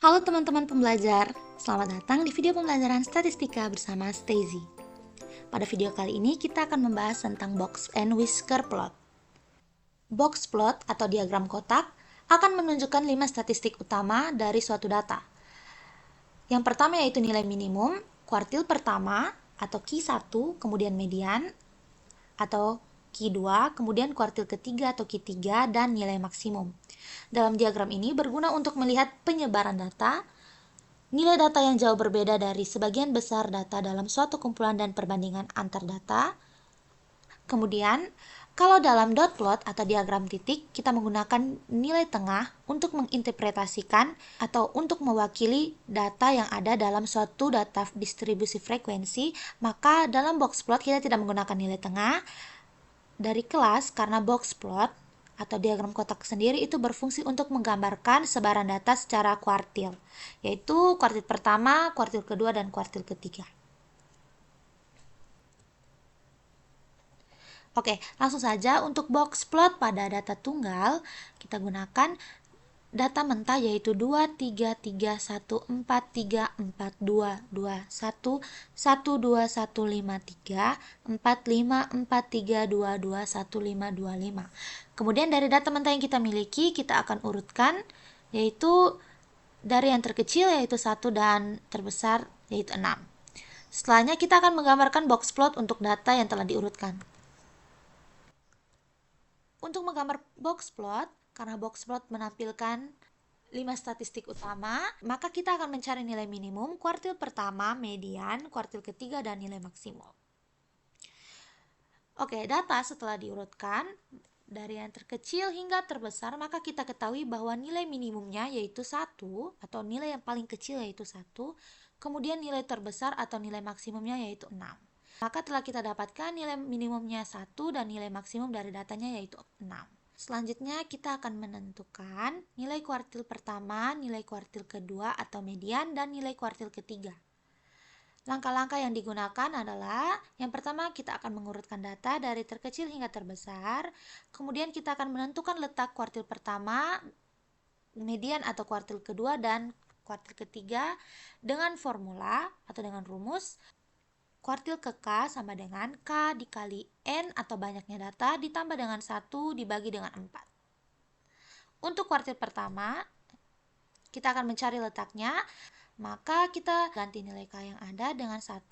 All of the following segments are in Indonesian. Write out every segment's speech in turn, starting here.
Halo teman-teman pembelajar, selamat datang di video pembelajaran statistika bersama Stacy. Pada video kali ini kita akan membahas tentang box and whisker plot. Box plot atau diagram kotak akan menunjukkan 5 statistik utama dari suatu data. Yang pertama yaitu nilai minimum, kuartil pertama atau Q1, kemudian median atau Q2, kemudian kuartil ketiga atau Q3, dan nilai maksimum. Dalam diagram ini berguna untuk melihat penyebaran data, nilai data yang jauh berbeda dari sebagian besar data dalam suatu kumpulan dan perbandingan antar data. Kemudian, kalau dalam dot plot atau diagram titik, kita menggunakan nilai tengah untuk menginterpretasikan atau untuk mewakili data yang ada dalam suatu data distribusi frekuensi, maka dalam box plot kita tidak menggunakan nilai tengah dari kelas karena box plot atau diagram kotak sendiri itu berfungsi untuk menggambarkan sebaran data secara kuartil, yaitu kuartil pertama, kuartil kedua, dan kuartil ketiga. Oke, langsung saja untuk box plot pada data tunggal, kita gunakan data mentah yaitu 2, 3, 3, 1, 4, 3, 4, 2, 2, 1, 1, 2, 1, 5, 3, 4, 5, 4, 3, 2, 2, 1, 5, 2, 5. Kemudian dari data mentah yang kita miliki, kita akan urutkan yaitu dari yang terkecil yaitu 1 dan terbesar yaitu 6. Setelahnya kita akan menggambarkan box plot untuk data yang telah diurutkan. Untuk menggambar box plot, karena box plot menampilkan 5 statistik utama, maka kita akan mencari nilai minimum, kuartil pertama, median, kuartil ketiga, dan nilai maksimum. Oke, data setelah diurutkan dari yang terkecil hingga terbesar, maka kita ketahui bahwa nilai minimumnya yaitu 1, atau nilai yang paling kecil yaitu 1, kemudian nilai terbesar atau nilai maksimumnya yaitu 6. Maka telah kita dapatkan nilai minimumnya 1 dan nilai maksimum dari datanya yaitu 6. Selanjutnya kita akan menentukan nilai kuartil pertama, nilai kuartil kedua atau median, dan nilai kuartil ketiga. Langkah-langkah yang digunakan adalah yang pertama kita akan mengurutkan data dari terkecil hingga terbesar. Kemudian kita akan menentukan letak kuartil pertama, median atau kuartil kedua, dan kuartil ketiga dengan formula atau dengan rumus kuartil ke K sama dengan K dikali N atau banyaknya data ditambah dengan 1 dibagi dengan 4. Untuk kuartil pertama, kita akan mencari letaknya, maka kita ganti nilai K yang ada dengan 1,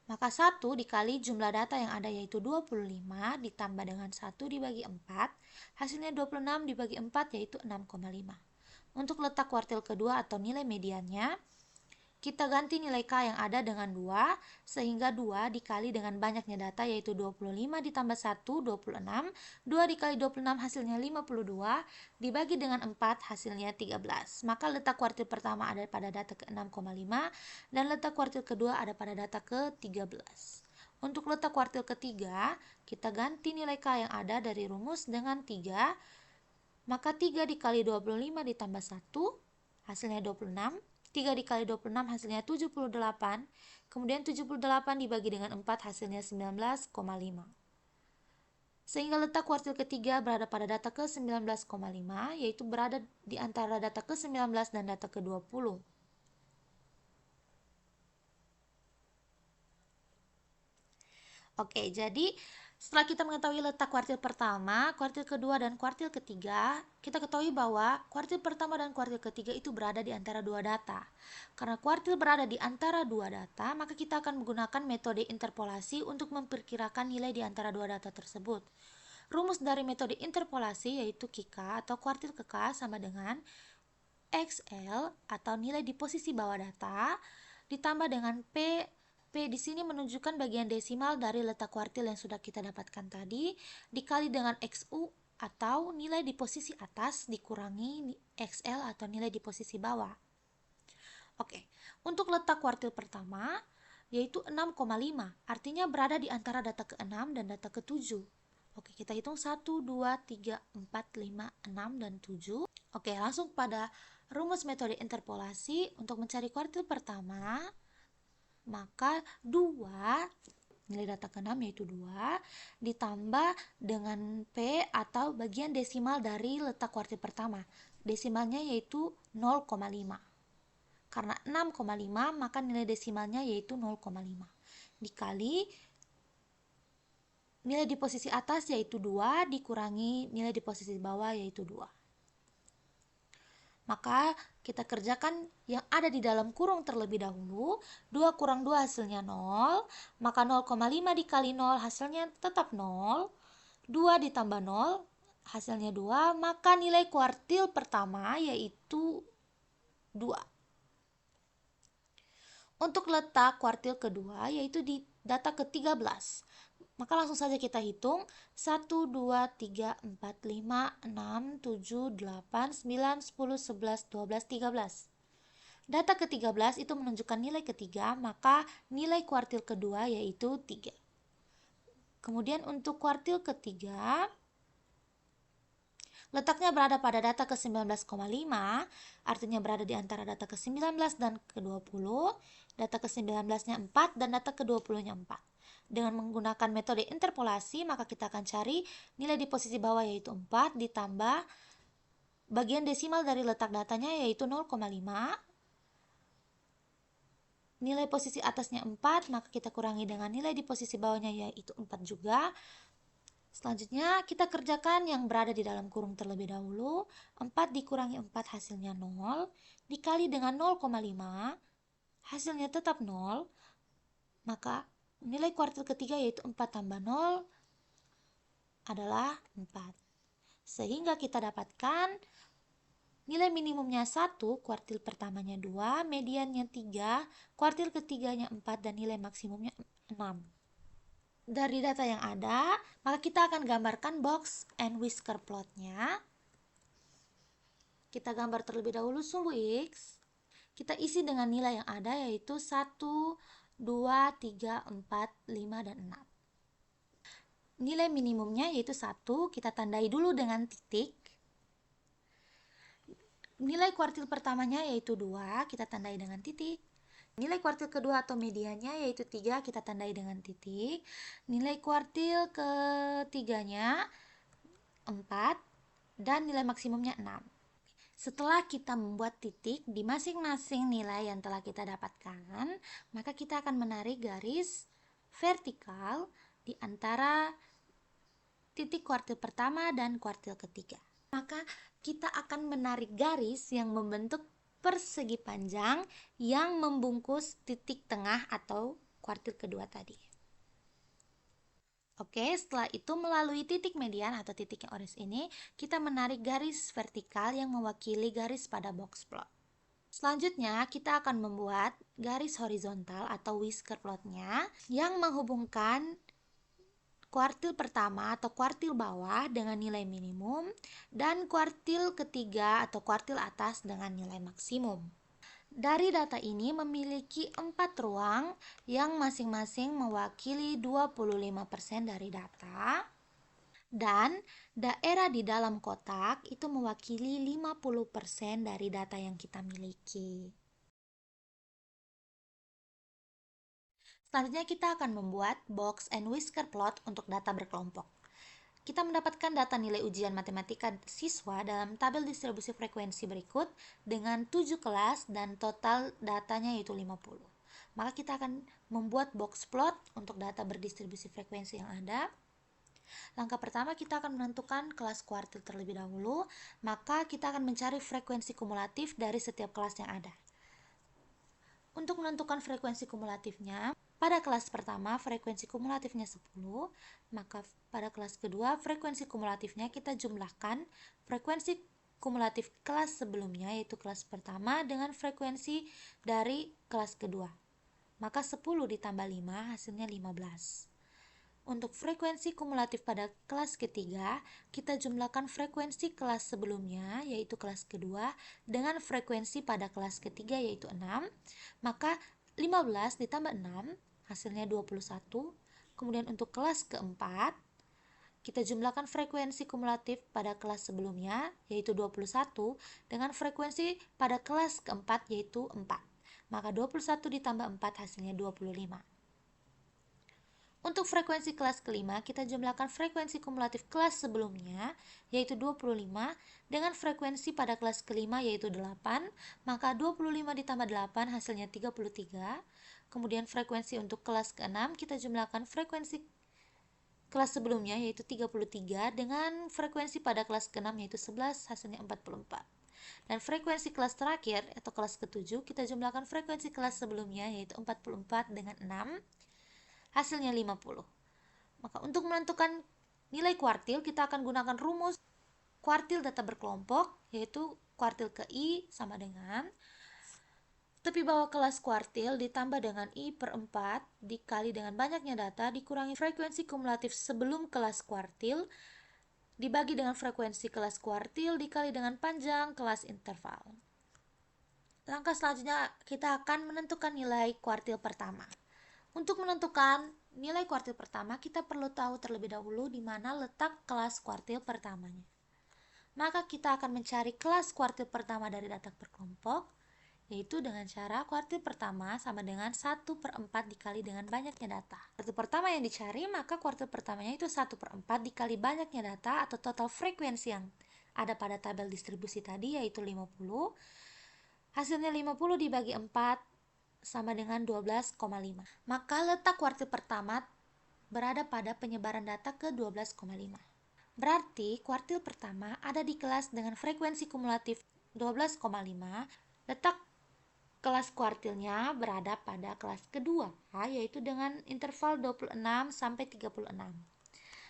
maka 1 dikali jumlah data yang ada yaitu 25 ditambah dengan 1 dibagi 4, hasilnya 26 dibagi 4 yaitu 6,5. Untuk letak kuartil kedua atau nilai mediannya, kita ganti nilai K yang ada dengan 2, sehingga 2 dikali dengan banyaknya data yaitu 25 ditambah 1, 26, 2 dikali 26 hasilnya 52, dibagi dengan 4 hasilnya 13. Maka letak kuartil pertama ada pada data ke-6,5 dan letak kuartil kedua ada pada data ke-13. Untuk letak kuartil ketiga, kita ganti nilai K yang ada dari rumus dengan 3, maka 3 dikali 25 ditambah 1, hasilnya 26, 3 dikali 26 hasilnya 78, kemudian 78 dibagi dengan 4 hasilnya 19,5. Sehingga letak kuartil ketiga berada pada data ke-19,5, yaitu berada di antara data ke-19 dan data ke-20. Oke, jadi setelah kita mengetahui letak kuartil pertama, kuartil kedua, dan kuartil ketiga, kita ketahui bahwa kuartil pertama dan kuartil ketiga itu berada di antara dua data. Karena kuartil berada di antara dua data, maka kita akan menggunakan metode interpolasi untuk memperkirakan nilai di antara dua data tersebut. Rumus dari metode interpolasi yaitu QK atau kuartil ke K sama dengan XL atau nilai di posisi bawah data ditambah dengan P. P di sini menunjukkan bagian desimal dari letak kuartil yang sudah kita dapatkan tadi dikali dengan XU atau nilai di posisi atas dikurangi XL atau nilai di posisi bawah. Oke, untuk letak kuartil pertama yaitu 6,5, artinya berada di antara data ke-6 dan data ke-7. Oke, kita hitung 1, 2, 3, 4, 5, 6, dan 7. Oke, langsung pada rumus metode interpolasi untuk mencari kuartil pertama, maka 2, nilai data ke-6 yaitu 2, ditambah dengan P atau bagian desimal dari letak kuartil pertama. Desimalnya yaitu 0,5. Karena 6,5 maka nilai desimalnya yaitu 0,5 dikali nilai di posisi atas yaitu 2 dikurangi nilai di posisi bawah yaitu 2. Maka kita kerjakan yang ada di dalam kurung terlebih dahulu. 2 kurang 2 hasilnya 0. Maka 0,5 dikali 0 hasilnya tetap 0. 2 ditambah 0 hasilnya 2. Maka nilai kuartil pertama yaitu 2. Untuk letak kuartil kedua yaitu di data ke-13. Maka langsung saja kita hitung 1, 2, 3, 4, 5, 6, 7, 8, 9, 10, 11, 12, 13. Data ke-13 itu menunjukkan nilai ketiga, maka nilai kuartil kedua yaitu 3. Kemudian untuk kuartil ketiga, letaknya berada pada data ke-19,5, artinya berada di antara data ke-19 dan ke-20, data ke-19-nya 4 dan data ke-20-nya 4. Dengan menggunakan metode interpolasi, maka kita akan cari nilai di posisi bawah yaitu 4 ditambah bagian desimal dari letak datanya yaitu 0,5. Nilai posisi atasnya 4, maka kita kurangi dengan nilai di posisi bawahnya yaitu 4 juga. Selanjutnya kita kerjakan yang berada di dalam kurung terlebih dahulu. 4 dikurangi 4 hasilnya 0 dikali dengan 0,5 hasilnya tetap 0. Maka nilai kuartil ketiga yaitu 4 tambah 0 adalah 4. Sehingga kita dapatkan nilai minimumnya 1, kuartil pertamanya 2, mediannya 3, kuartil ketiganya 4, dan nilai maksimumnya 6. Dari data yang ada, maka kita akan gambarkan box and whisker plotnya. Kita gambar terlebih dahulu sumbu X. Kita isi dengan nilai yang ada yaitu 1, 2, 3, 4, 5, dan 6. Nilai minimumnya yaitu 1, kita tandai dulu dengan titik. Nilai kuartil pertamanya yaitu 2, kita tandai dengan titik. Nilai kuartil kedua atau mediannya yaitu 3, kita tandai dengan titik. Nilai kuartil ketiganya 4, dan nilai maksimumnya 6. Setelah kita membuat titik di masing-masing nilai yang telah kita dapatkan, maka kita akan menarik garis vertikal di antara titik kuartil pertama dan kuartil ketiga. Maka kita akan menarik garis yang membentuk persegi panjang yang membungkus titik tengah atau kuartil kedua tadi. Oke, setelah itu melalui titik median atau titik yang orange ini, kita menarik garis vertikal yang mewakili garis pada box plot. Selanjutnya, kita akan membuat garis horizontal atau whisker plotnya yang menghubungkan kuartil pertama atau kuartil bawah dengan nilai minimum dan kuartil ketiga atau kuartil atas dengan nilai maksimum. Dari data ini memiliki 4 ruang yang masing-masing mewakili 25% dari data, dan daerah di dalam kotak itu mewakili 50% dari data yang kita miliki. Selanjutnya kita akan membuat box and whisker plot untuk data berkelompok. Kita mendapatkan data nilai ujian matematika siswa dalam tabel distribusi frekuensi berikut dengan 7 kelas dan total datanya yaitu 50. Maka kita akan membuat box plot untuk data berdistribusi frekuensi yang ada. Langkah pertama kita akan menentukan kelas kuartil terlebih dahulu, maka kita akan mencari frekuensi kumulatif dari setiap kelas yang ada. Untuk menentukan frekuensi kumulatifnya, pada kelas pertama frekuensi kumulatifnya 10, maka pada kelas kedua frekuensi kumulatifnya kita jumlahkan frekuensi kumulatif kelas sebelumnya yaitu kelas pertama dengan frekuensi dari kelas kedua. Maka 10 ditambah 5 hasilnya 15. Untuk frekuensi kumulatif pada kelas ketiga, kita jumlahkan frekuensi kelas sebelumnya yaitu kelas kedua dengan frekuensi pada kelas ketiga yaitu 6. Maka 15 ditambah 6 hasilnya 21. Kemudian untuk kelas keempat, kita jumlahkan frekuensi kumulatif pada kelas sebelumnya yaitu 21 dengan frekuensi pada kelas keempat yaitu 4. Maka 21 ditambah 4 hasilnya 25. Untuk frekuensi kelas kelima, kita jumlahkan frekuensi kumulatif kelas sebelumnya, yaitu 25, dengan frekuensi pada kelas kelima, yaitu 8, maka 25 ditambah 8 hasilnya 33. Kemudian frekuensi untuk kelas ke-6, kita jumlahkan frekuensi kelas sebelumnya, yaitu 33, dengan frekuensi pada kelas ke-6, yaitu 11, hasilnya 44. Dan frekuensi kelas terakhir, atau kelas ke-7, kita jumlahkan frekuensi kelas sebelumnya, yaitu 44 dengan 6, hasilnya 50. Maka untuk menentukan nilai kuartil, kita akan gunakan rumus kuartil data berkelompok, yaitu kuartil ke I sama dengan tepi bawah kelas kuartil ditambah dengan I per 4 dikali dengan banyaknya data dikurangi frekuensi kumulatif sebelum kelas kuartil dibagi dengan frekuensi kelas kuartil dikali dengan panjang kelas interval. Langkah selanjutnya kita akan menentukan nilai kuartil pertama. Untuk menentukan nilai kuartil pertama, kita perlu tahu terlebih dahulu di mana letak kelas kuartil pertamanya. Maka kita akan mencari kelas kuartil pertama dari data berkelompok, yaitu dengan cara kuartil pertama sama dengan 1/4 dikali dengan banyaknya data. Kuartil pertama yang dicari, maka kuartil pertamanya itu 1/4 dikali banyaknya data atau total frekuensi yang ada pada tabel distribusi tadi, yaitu 50. Hasilnya 50 dibagi 4 sama dengan 12,5. Maka letak kuartil pertama berada pada penyebaran data ke 12,5. Berarti kuartil pertama ada di kelas dengan frekuensi kumulatif 12,5. Letak kelas kuartilnya berada pada kelas kedua, yaitu dengan interval 26 sampai 36.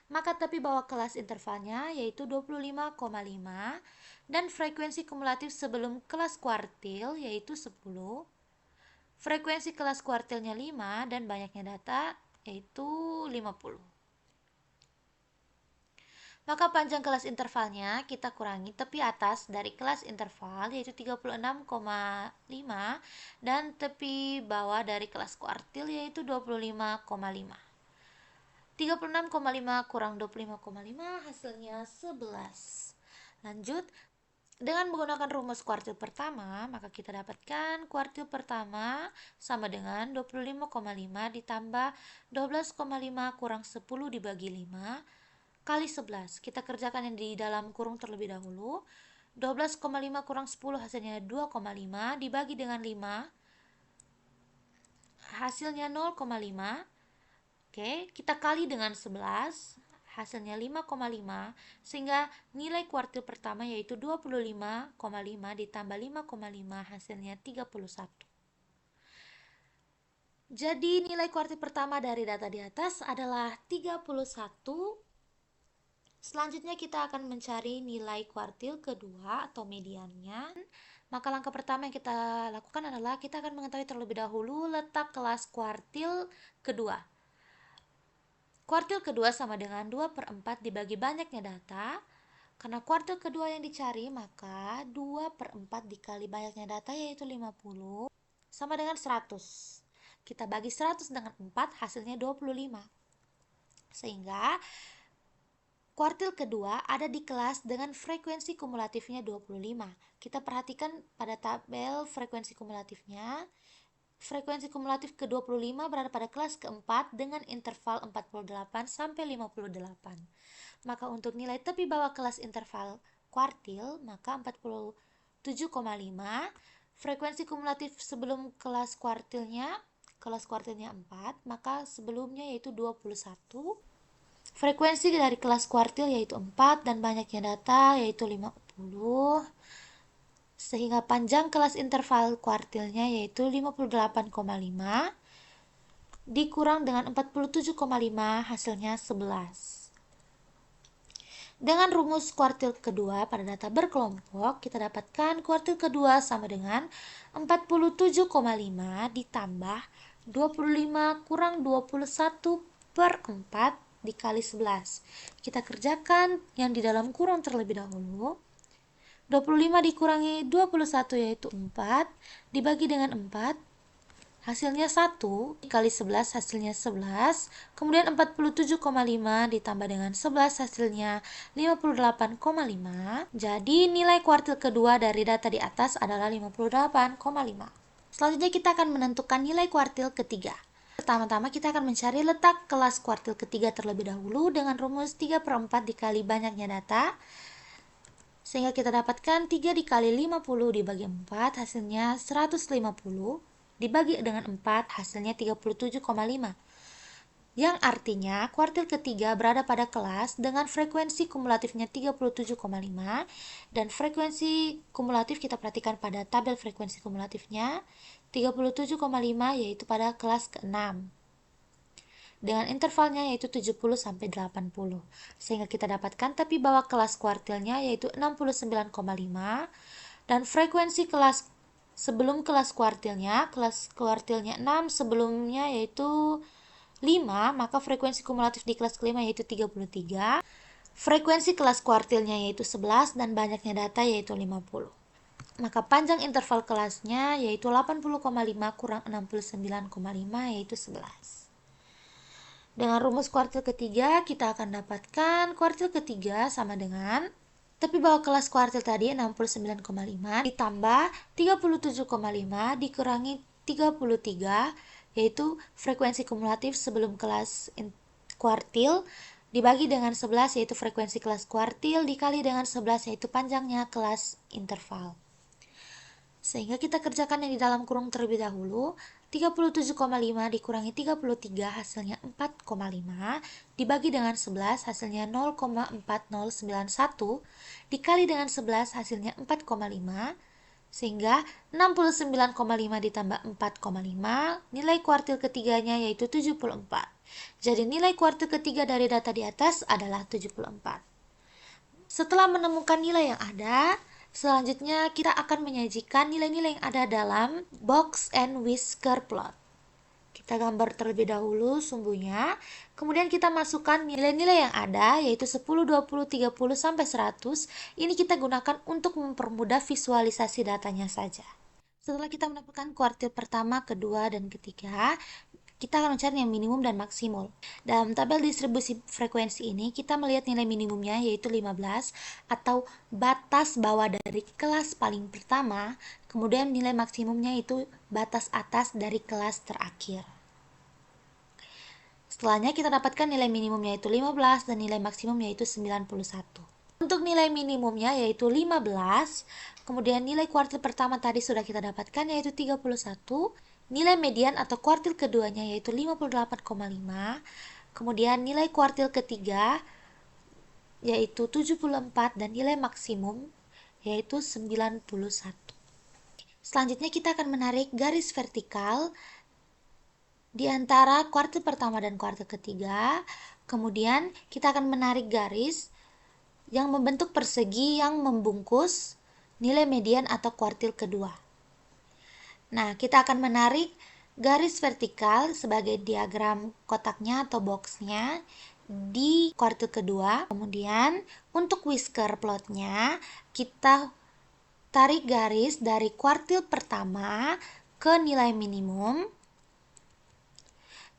Maka tepi bawah kelas intervalnya yaitu 25,5 dan frekuensi kumulatif sebelum kelas kuartil yaitu 10. Frekuensi kelas kuartilnya 5 dan banyaknya data yaitu 50. Maka panjang kelas intervalnya kita kurangi tepi atas dari kelas interval yaitu 36,5 dan tepi bawah dari kelas kuartil yaitu 25,5. 36,5 kurang 25,5 hasilnya 11. Lanjut, dengan menggunakan rumus kuartil pertama, maka kita dapatkan kuartil pertama sama dengan 25,5 ditambah 12,5 kurang 10 dibagi 5 kali 11. Kita kerjakan yang di dalam kurung terlebih dahulu. 12,5 kurang 10 hasilnya 2,5 dibagi dengan 5 hasilnya 0,5. Oke, kita kali dengan 11 hasilnya 5,5 sehingga nilai kuartil pertama yaitu 25,5 ditambah 5,5 hasilnya 31. Jadi nilai kuartil pertama dari data di atas adalah 31. Selanjutnya kita akan mencari nilai kuartil kedua atau mediannya. Maka langkah pertama yang kita lakukan adalah kita akan mengetahui terlebih dahulu letak kelas kuartil kedua. Kuartil kedua sama dengan 2/4 dibagi banyaknya data. Karena kuartil kedua yang dicari, maka 2/4 dikali banyaknya data yaitu 50 sama dengan 100. Kita bagi 100 dengan 4 hasilnya 25. Sehingga kuartil kedua ada di kelas dengan frekuensi kumulatifnya 25. Kita perhatikan pada tabel frekuensi kumulatifnya. Frekuensi kumulatif ke-25 berada pada kelas keempat dengan interval 48 sampai 58. Maka untuk nilai tepi bawah kelas interval kuartil, maka 47,5. Frekuensi kumulatif sebelum kelas kuartilnya 4, maka sebelumnya yaitu 21. Frekuensi dari kelas kuartil yaitu 4 dan banyaknya data yaitu 50. Sehingga panjang kelas interval kuartilnya yaitu 58,5 dikurang dengan 47,5 hasilnya 11. Dengan rumus kuartil kedua pada data berkelompok, kita dapatkan kuartil kedua sama dengan 47,5 ditambah 25 kurang 21/4 dikali 11. Kita kerjakan yang di dalam kurung terlebih dahulu. 25 dikurangi 21 yaitu 4 dibagi dengan 4 hasilnya 1 dikali 11 hasilnya 11. Kemudian 47,5 ditambah dengan 11 hasilnya 58,5. Jadi nilai kuartil kedua dari data di atas adalah 58,5. Selanjutnya kita akan menentukan nilai kuartil ketiga. Pertama-tama kita akan mencari letak kelas kuartil ketiga terlebih dahulu dengan rumus 3/4 dikali banyaknya data. Sehingga kita dapatkan 3 dikali 50 dibagi 4 hasilnya 150, dibagi dengan 4 hasilnya 37,5. Yang artinya kuartil ketiga berada pada kelas dengan frekuensi kumulatifnya 37,5 dan frekuensi kumulatif kita perhatikan pada tabel frekuensi kumulatifnya 37,5 yaitu pada kelas ke-6. Dengan intervalnya yaitu 70 sampai 80. Sehingga kita dapatkan tapi bahwa kelas kuartilnya yaitu 69,5 dan frekuensi kelas sebelum kelas kuartilnya 6 sebelumnya yaitu 5, maka frekuensi kumulatif di kelas kelima yaitu 33. Frekuensi kelas kuartilnya yaitu 11 dan banyaknya data yaitu 50. Maka panjang interval kelasnya yaitu 80,5 kurang 69,5 yaitu 11. Dengan rumus kuartil ketiga, kita akan dapatkan kuartil ketiga sama dengan, tapi bahwa kelas kuartil tadi 69,5 ditambah 37,5 dikurangi 33, yaitu frekuensi kumulatif sebelum kelas kuartil, dibagi dengan 11 yaitu frekuensi kelas kuartil, dikali dengan 11 yaitu panjangnya kelas interval. Sehingga kita kerjakan yang di dalam kurung terlebih dahulu. 37,5 dikurangi 33 hasilnya 4,5 dibagi dengan 11 hasilnya 0,4091 dikali dengan 11 hasilnya 4,5 sehingga 69,5 ditambah 4,5 nilai kuartil ketiganya yaitu 74. Jadi nilai kuartil ketiga dari data di atas adalah 74. Setelah menemukan nilai yang ada, selanjutnya kita akan menyajikan nilai-nilai yang ada dalam box and whisker plot. Kita gambar terlebih dahulu sumbunya, kemudian kita masukkan nilai-nilai yang ada yaitu 10, 20, 30 sampai 100. Ini kita gunakan untuk mempermudah visualisasi datanya saja. Setelah kita mendapatkan kuartil pertama, kedua, dan ketiga, kita akan mencari yang minimum dan maksimum. Dalam tabel distribusi frekuensi ini, kita melihat nilai minimumnya yaitu 15 atau batas bawah dari kelas paling pertama, kemudian nilai maksimumnya itu batas atas dari kelas terakhir. Setelahnya kita dapatkan nilai minimumnya yaitu 15 dan nilai maksimum yaitu 91. Untuk nilai minimumnya yaitu 15, kemudian nilai kuartil pertama tadi sudah kita dapatkan yaitu 31, nilai median atau kuartil keduanya yaitu 58,5, kemudian nilai kuartil ketiga yaitu 74 dan nilai maksimum yaitu 91. Selanjutnya kita akan menarik garis vertikal di antara kuartil pertama dan kuartil ketiga. Kemudian kita akan menarik garis yang membentuk persegi yang membungkus nilai median atau kuartil kedua. Nah, kita akan menarik garis vertikal sebagai diagram kotaknya atau boxnya di kuartil kedua. Kemudian untuk whisker plotnya kita tarik garis dari kuartil pertama ke nilai minimum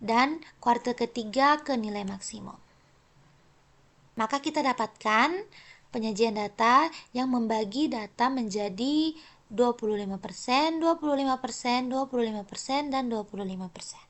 dan kuartil ketiga ke nilai maksimum. Maka kita dapatkan penyajian data yang membagi data menjadi 25%, 25%, 25%, dan 25%.